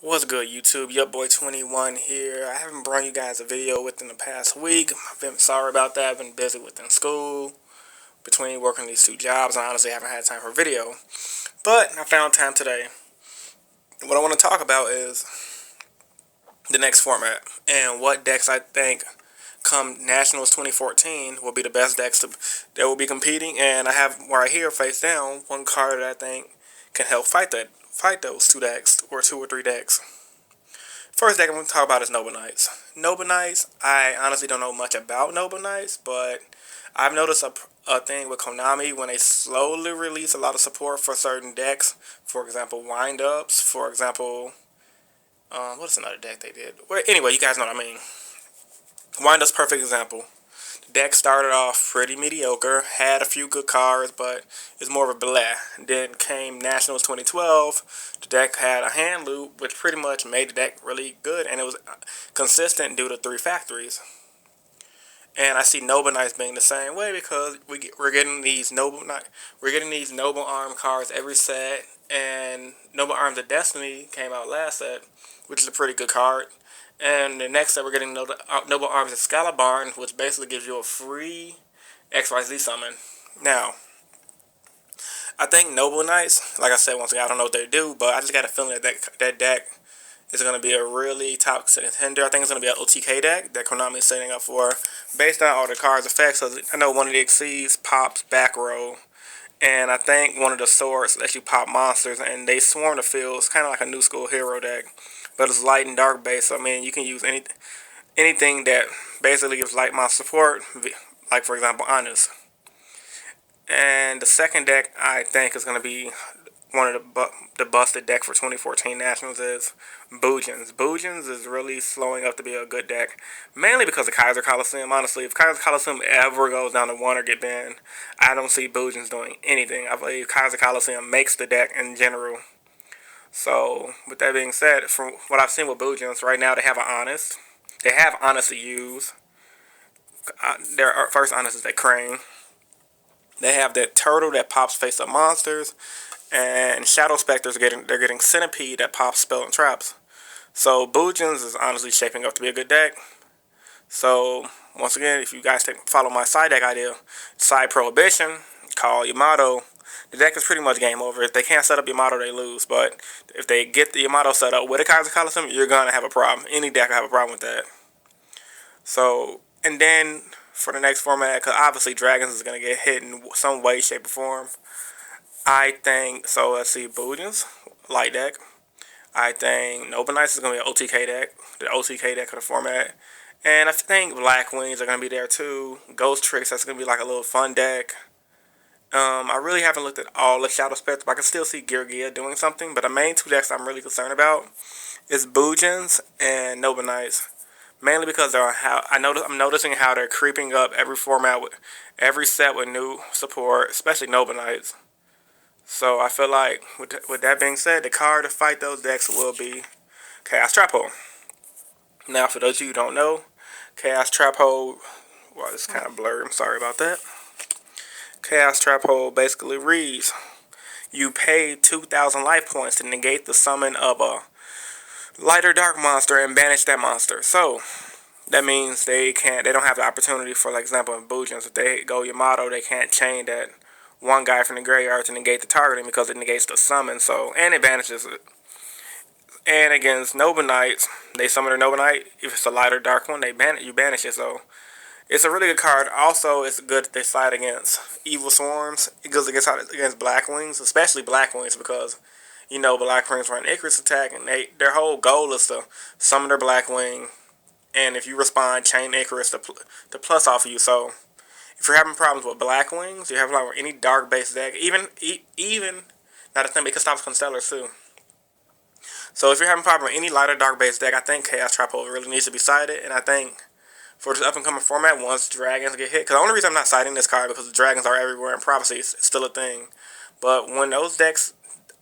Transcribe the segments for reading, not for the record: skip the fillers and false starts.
What's good, YouTube? Your boy 21 here. I haven't brought you guys a video within the past week. I've been sorry about that. I've been busy within school, between working these two jobs, and I honestly haven't had time for a video. But I found time today. What I want to talk about is the next format and what decks I think come Nationals 2014 will be the best decks that will be competing. And I have right here face down one card that I think can help fight those two decks or two or three decks. First deck I'm going to talk about is Noble Knights. Noble Knights, I honestly don't know much about Noble Knights, but I've noticed a thing with Konami when they slowly release a lot of support for certain decks. For example, Wind-Ups. For example, what's another deck they did? Well, anyway, you guys know what I mean. Wind-Up's perfect example. The deck started off pretty mediocre, had a few good cards, but it's more of a blah. Then came Nationals 2012. The deck had a hand loop, which pretty much made the deck really good, and it was consistent due to three factories. And I see Noble Knights being the same way because we're getting these Noble Arm cards every set, and Noble Arms of Destiny came out last set, which is a pretty good card. And the next set we're getting Noble Arms of Scalabarn, which basically gives you a free XYZ summon. Now, I think Noble Knights, like I said once again, I don't know what they do, but I just got a feeling that deck is going to be a really top contender. I think it's going to be an OTK deck that Konami is setting up for, based on all the cards' effects. So I know one of the Exceeds pops back row, and I think one of the swords lets you pop monsters, and they swarm the field. It's kind of like a new school hero deck, but it's light and dark based. So, I mean, you can use anything that basically gives light monster support, like for example, Honest. And the second deck I think is going to be one of the busted deck for 2014 Nationals is Bujins. Bujins is really slowing up to be a good deck, mainly because of Kaiser Coliseum. Honestly, if Kaiser Coliseum ever goes down to one or get banned, I don't see Bujins doing anything. I believe Kaiser Coliseum makes the deck in general. So, with that being said, from what I've seen with Bujins, right now they have an Honest. They have Honest to use. Their first Honest is that Crane. They have that Turtle that pops face up monsters, and Shadow Specters they're getting Centipede that pops spell and traps. So Bujins is honestly shaping up to be a good deck. So once again, if you guys follow my side deck idea, side Prohibition, call Yamato, the deck is pretty much game over. If they can't set up Yamato, they lose. But if they get the Yamato set up with a Kaiser Coliseum, you're gonna have a problem. Any deck will have a problem with that. So, and then for the next format, because obviously Dragons is gonna get hit in some way, shape, or form. I think so. Let's see, Bujins, light deck. I think Noble Knights is going to be an OTK deck, the OTK deck of the format. And I think Black Wings are going to be there too. Ghost Tricks, that's going to be like a little fun deck. I really haven't looked at all the Shadow Spectres, but I can still see Gear doing something. But the main two decks I'm really concerned about is Bujins and Noble Knights. Mainly because I'm noticing how they're creeping up every format with every set with new support, especially Noble Knights. So I feel like, with that being said, the card to fight those decks will be Chaos Trap Hole. Now, for those of you who don't know, Chaos Trap Hole, well, it's kind of blurred. I'm sorry about that. Chaos Trap Hole basically reads: you pay 2,000 life points to negate the summon of a light or dark monster and banish that monster. So that means they don't have the opportunity for, like example, in Bujins, if they go Yamato, they can't chain that one guy from the graveyard to negate the targeting because it negates the summon. So, and it banishes it. And against Noble Knights, they summon their Noble Knight. If it's a light or dark one, you banish it. So it's a really good card. Also, it's good if they side against Evil Swarms. It goes against Black Wings, especially Black Wings, because Black Wings run Icarus attack, and their whole goal is to summon their Black Wing, and if you respond, chain Icarus to plus off of you. So if you're having problems with Black Wings, you have like any dark based deck, even not a thing, it can stop Constellars too. So if you're having problems with any light or dark based deck, I think Chaos Trap Hole really needs to be sided, and I think for this up and coming format, once Dragons get hit, because the only reason I'm not citing this card because the Dragons are everywhere and Prophecy is still a thing. But when those decks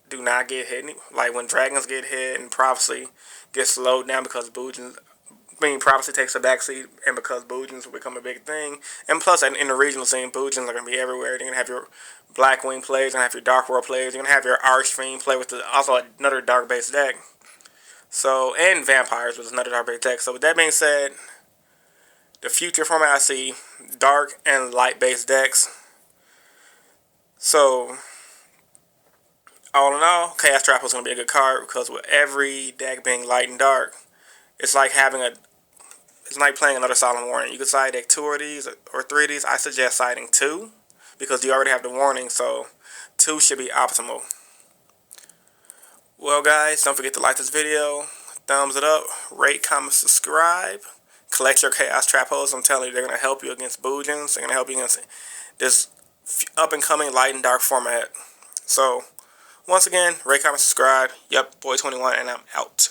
do not get hit, like when Dragons get hit and Prophecy gets slowed down because Prophecy takes a backseat, and because Bujins will become a big thing. And plus, in the regional scene, Bujins are going to be everywhere. You're going to have your Blackwing players, you're going to have your Dark World players, you're going to have your Archfiend play with also another dark-based deck. So, and vampires was another dark base deck. So with that being said, the future format I see, dark and light base decks. So all in all, Chaos Trapple is going to be a good card because with every deck being light and dark, it's like it's like playing another Solemn Warning. You could side deck 2 of these or 3 of these. I suggest siding 2 because you already have the warning, so 2 should be optimal. Well guys, don't forget to like this video, thumbs it up, rate, comment, subscribe. Collect your Chaos Trapos. I'm telling you, they're going to help you against Boojins. They're going to help you against this up-and-coming light and dark format. So, once again, rate, comment, subscribe. Yep, Boy21, and I'm out.